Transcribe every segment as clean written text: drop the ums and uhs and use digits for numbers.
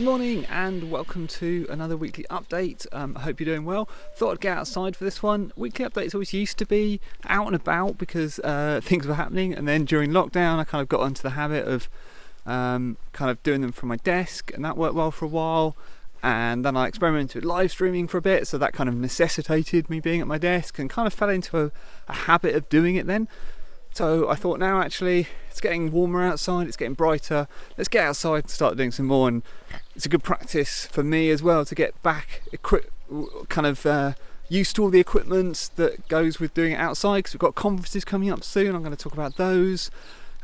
Good morning and welcome to another weekly update. I hope you're doing well. Thought I'd get outside for this one. Weekly updates always used to be out and about because things were happening, and then during lockdown I kind of got onto the habit of kind of doing them from my desk, and that worked well for a while. And then I experimented with live streaming for a bit, so that kind of necessitated me being at my desk and kind of fell into a habit of doing it then. So I thought, now actually it's getting warmer outside, it's getting brighter, let's get outside and start doing some more. And it's a good practice for me as well to get back used to all the equipment that goes with doing it outside, because we've got conferences coming up soon. I'm going to talk about those.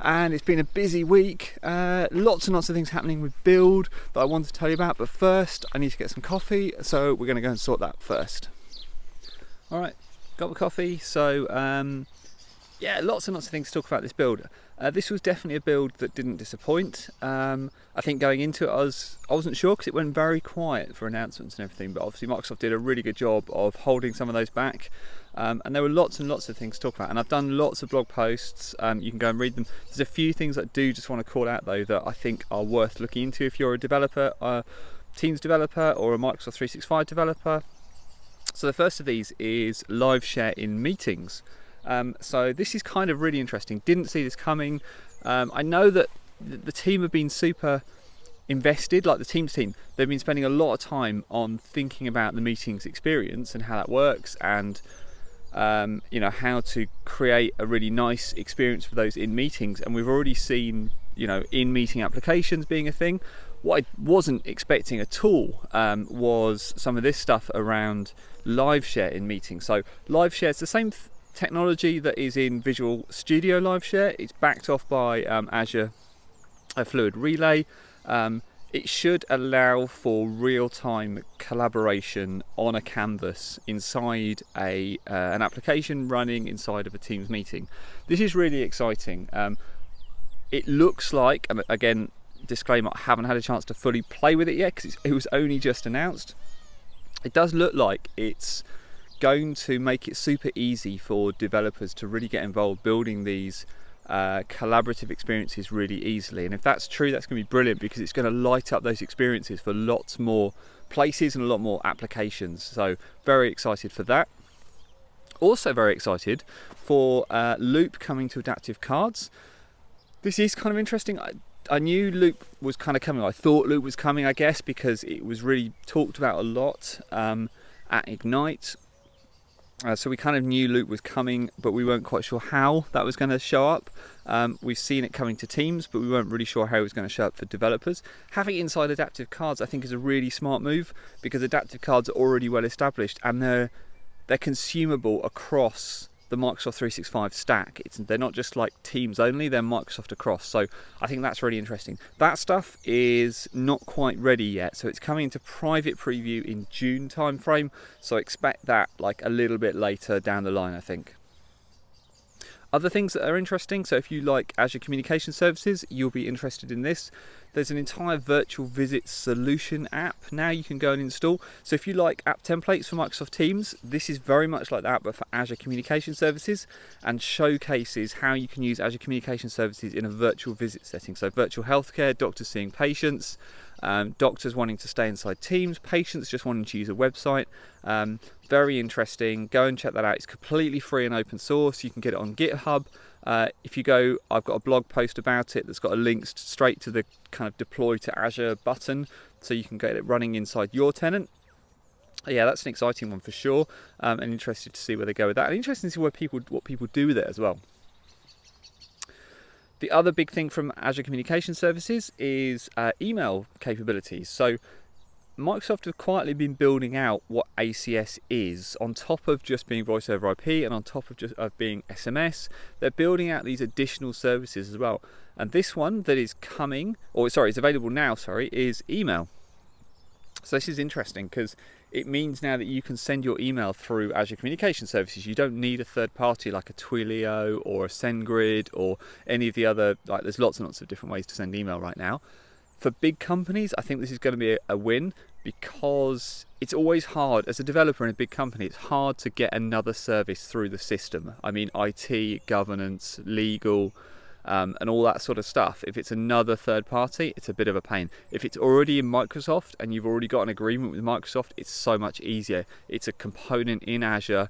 And it's been a busy week, lots and lots of things happening with build that I wanted to tell you about, but first I need to get some coffee, so we're going to go and sort that first. Alright, got my coffee. So lots and lots of things to talk about this build. This was definitely a build that didn't disappoint. I think going into it I wasn't sure because it went very quiet for announcements and everything, but obviously Microsoft did a really good job of holding some of those back. And there were lots and lots of things to talk about, and I've done lots of blog posts. You can go and read them. There's a few things I do just want to call out though that I think are worth looking into if you're a developer, a Teams developer or a Microsoft 365 developer. So the first of these is live share in meetings. So this is kind of really interesting. Didn't see this coming. I know that the team have been super invested, like the Teams team. They've been spending a lot of time on thinking about the meetings experience and how that works, and how to create a really nice experience for those in meetings. And we've already seen, in meeting applications being a thing. What I wasn't expecting at all was some of this stuff around live share in meetings. So live share is the same technology that is in Visual Studio Live Share. It's backed off by Azure Fluid Relay. It should allow for real-time collaboration on a canvas inside an application running inside of a Teams meeting. This is really exciting. It looks like, again, disclaimer, I haven't had a chance to fully play with it yet because it was only just announced. It does look like it's going to make it super easy for developers to really get involved building these collaborative experiences really easily. And if that's true, that's going to be brilliant because it's going to light up those experiences for lots more places and a lot more applications. So very excited for that. Also very excited for Loop coming to adaptive cards. This is kind of interesting. I knew Loop was kind of coming. I thought Loop was coming, I guess, because it was really talked about a lot at Ignite. So we kind of knew Loop was coming, but we weren't quite sure how that was going to show up. We've seen it coming to Teams, but we weren't really sure how it was going to show up for developers. Having it inside adaptive cards, I think, is a really smart move because adaptive cards are already well established and they're consumable across the Microsoft 365 stack. They're not just like Teams only, they're Microsoft across. So I think that's really interesting. That stuff is not quite ready yet, so it's coming into private preview in June timeframe. So expect that like a little bit later down the line, I think. Other things that are interesting, so if you like Azure Communication Services, you'll be interested in this. There's an entire virtual visit solution app now you can go and install. So if you like app templates for Microsoft Teams, this is very much like that, but for Azure Communication Services, and showcases how you can use Azure Communication Services in a virtual visit setting. So virtual healthcare, doctors seeing patients, doctors wanting to stay inside Teams, patients just wanting to use a website. Very interesting. Go and check that out. It's completely free and open source. You can get it on GitHub. If you go, I've got a blog post about it that's got a link straight to the kind of deploy to Azure button, so you can get it running inside your tenant. Yeah, that's an exciting one for sure, and interested to see where they go with that, and interesting to see what people do with it as well. The other big thing from Azure Communication Services is email capabilities. So Microsoft have quietly been building out what ACS is, on top of just being voice over IP and on top of being SMS. They're building out these additional services as well. And this one that is it's available now, is email. So this is interesting because it means now that you can send your email through Azure Communication Services. You don't need a third party like a Twilio or a SendGrid or any of the other, there's lots and lots of different ways to send email right now. For big companies, I think this is going to be a win because it's always hard. As a developer in a big company, it's hard to get another service through the system. I mean, IT, governance, legal, and all that sort of stuff. If it's another third party, it's a bit of a pain. If it's already in Microsoft and you've already got an agreement with Microsoft, it's so much easier. It's a component in Azure.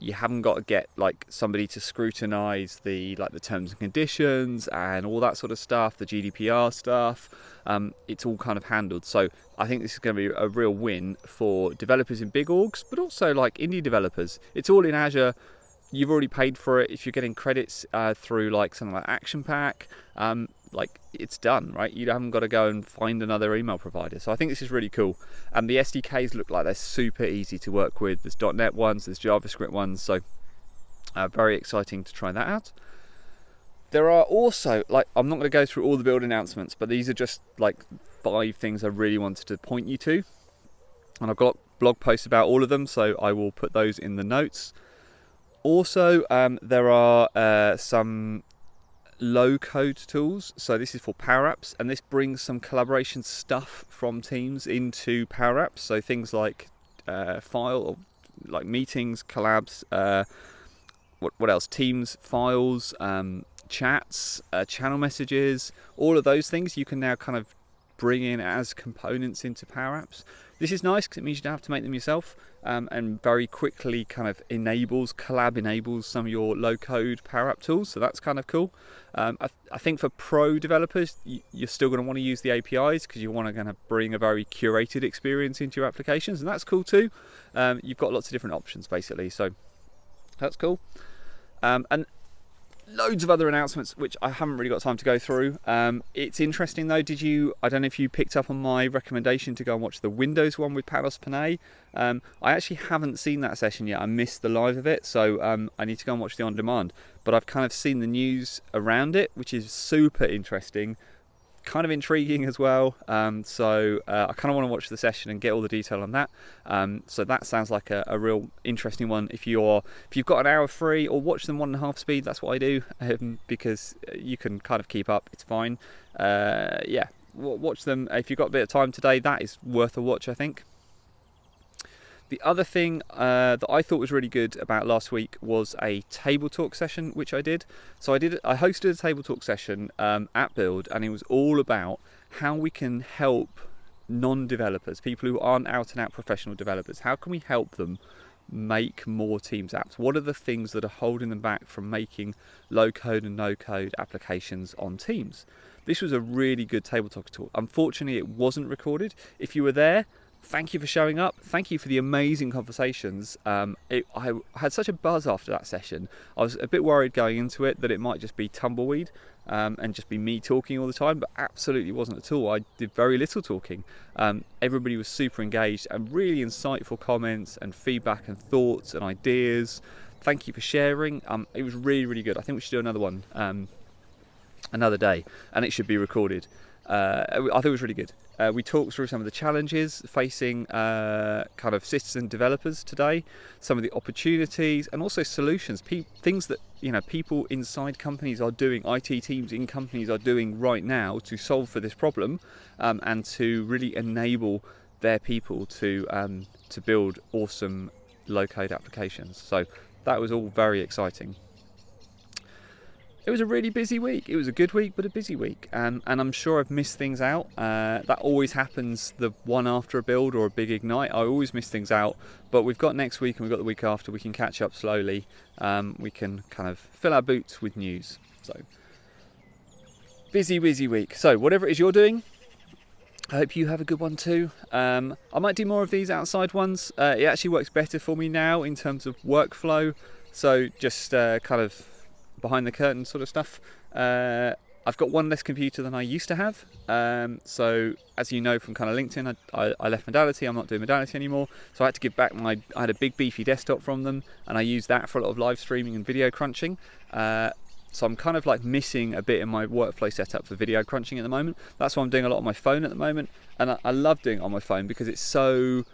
You haven't got to get like somebody to scrutinize the terms and conditions and all that sort of stuff, the GDPR stuff. It's all kind of handled. So I think this is going to be a real win for developers in big orgs, but also like indie developers. It's all in Azure. You've already paid for it. If you're getting credits through like something like Action Pack, like it's done, right? You haven't got to go and find another email provider. So I think this is really cool. And the SDKs look like they're super easy to work with. There's .NET ones, there's JavaScript ones. So very exciting to try that out. There are also, like, I'm not going to go through all the build announcements, but these are just like 5 things I really wanted to point you to. And I've got blog posts about all of them, so I will put those in the notes. Also, there are some low-code tools. So this is for Power Apps, and this brings some collaboration stuff from Teams into Power Apps. So things like file, like meetings, collabs, what else? Teams files, chats, channel messages, all of those things you can now kind of bring in as components into Power Apps. This is nice because it means you don't have to make them yourself, and very quickly kind of collab enables some of your low-code Power App tools, so that's kind of cool. I think for pro developers, you're still going to want to use the APIs because you want to bring a very curated experience into your applications, and that's cool too. You've got lots of different options basically, so that's cool. And loads of other announcements which I haven't really got time to go through. It's interesting though, I don't know if you picked up on my recommendation to go and watch the Windows one with Panos Panay. I actually haven't seen that session yet. I missed the live of it, so I need to go and watch the on demand. But I've kind of seen the news around it, which is super interesting, kind of intriguing as well. So I kind of want to watch the session and get all the detail on that. So that sounds like a real interesting one. If you've got an hour free, or watch them 1.5 speed, that's what I do, because you can kind of keep up. It's fine. Yeah, watch them if you've got a bit of time today. That is worth a watch, I think. The other thing that I thought was really good about last week was a table talk session, which I did. So I hosted a table talk session at Build, and it was all about how we can help non-developers, people who aren't out-and-out professional developers. How can we help them make more Teams apps? What are the things that are holding them back from making low-code and no-code applications on Teams? This was a really good table talk talk. Unfortunately, it wasn't recorded. If you were there, thank you for showing up. Thank you for the amazing conversations. I had such a buzz after that session. I was a bit worried going into it that it might just be tumbleweed and just be me talking all the time, but absolutely wasn't at all. I did very little talking. Everybody was super engaged and really insightful comments and feedback and thoughts and ideas. Thank you for sharing. It was really, really good. I think we should do another one another day, and it should be recorded. I thought it was really good. We talked through some of the challenges facing kind of citizen developers today, some of the opportunities, and also solutions, things that people inside companies are doing, IT teams in companies are doing right now to solve for this problem, and to really enable their people to build awesome low-code applications. So that was all very exciting. It was a really busy week. It was a good week, but a busy week. And I'm sure I've missed things out. That always happens the one after a build or a big ignite. I always miss things out. But we've got next week and we've got the week after. We can catch up slowly. We can kind of fill our boots with news. So, busy week. So, whatever it is you're doing, I hope you have a good one too. I might do more of these outside ones. It actually works better for me now in terms of workflow. So, just kind of behind the curtain sort of stuff. I've got one less computer than I used to have. So as you know from kind of LinkedIn, I left Modality. I'm not doing Modality anymore. So I had to give back I had a big beefy desktop from them, and I used that for a lot of live streaming and video crunching. So I'm kind of like missing a bit in my workflow setup for video crunching at the moment. That's why I'm doing a lot on my phone at the moment. And I love doing it on my phone because it's so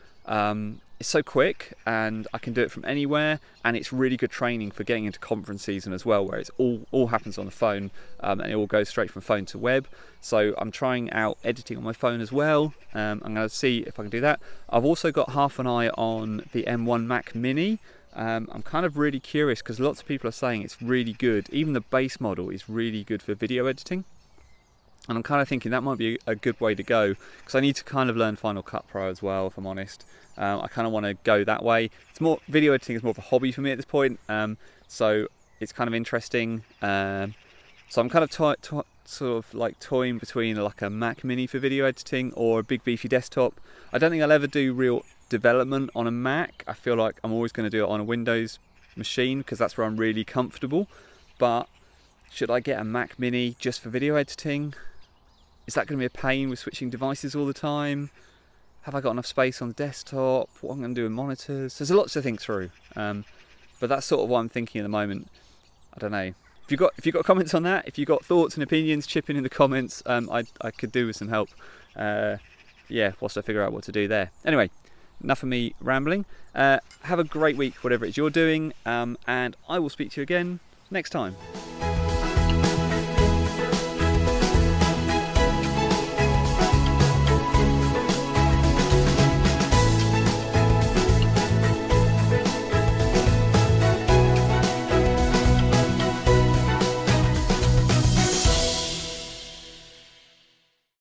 quick and I can do it from anywhere, and it's really good training for getting into conference season as well, where it's all happens on the phone, and it all goes straight from phone to web. So I'm trying out editing on my phone as well. I'm going to see if I can do that. I've also got half an eye on the M1 Mac Mini, I'm kind of really curious because lots of people are saying it's really good. Even the base model is really good for video editing. And I'm kind of thinking that might be a good way to go, because I need to kind of learn Final Cut Pro as well, if I'm honest. I kind of want to go that way. It's more, video editing is more of a hobby for me at this point, so it's kind of interesting. So I'm kind of sort of like toying between like a Mac Mini for video editing or a big beefy desktop. I don't think I'll ever do real development on a Mac. I feel like I'm always going to do it on a Windows machine because that's where I'm really comfortable. But should I get a Mac Mini just for video editing? Is that going to be a pain with switching devices all the time? Have I got enough space on the desktop? What I'm going to do with monitors? There's a lot to think through. But that's sort of what I'm thinking at the moment. I don't know. If you've got comments on that, if you've got thoughts and opinions, chip in the comments. I could do with some help. Whilst I figure out what to do there. Anyway, enough of me rambling. Have a great week, whatever it is you're doing, and I will speak to you again next time.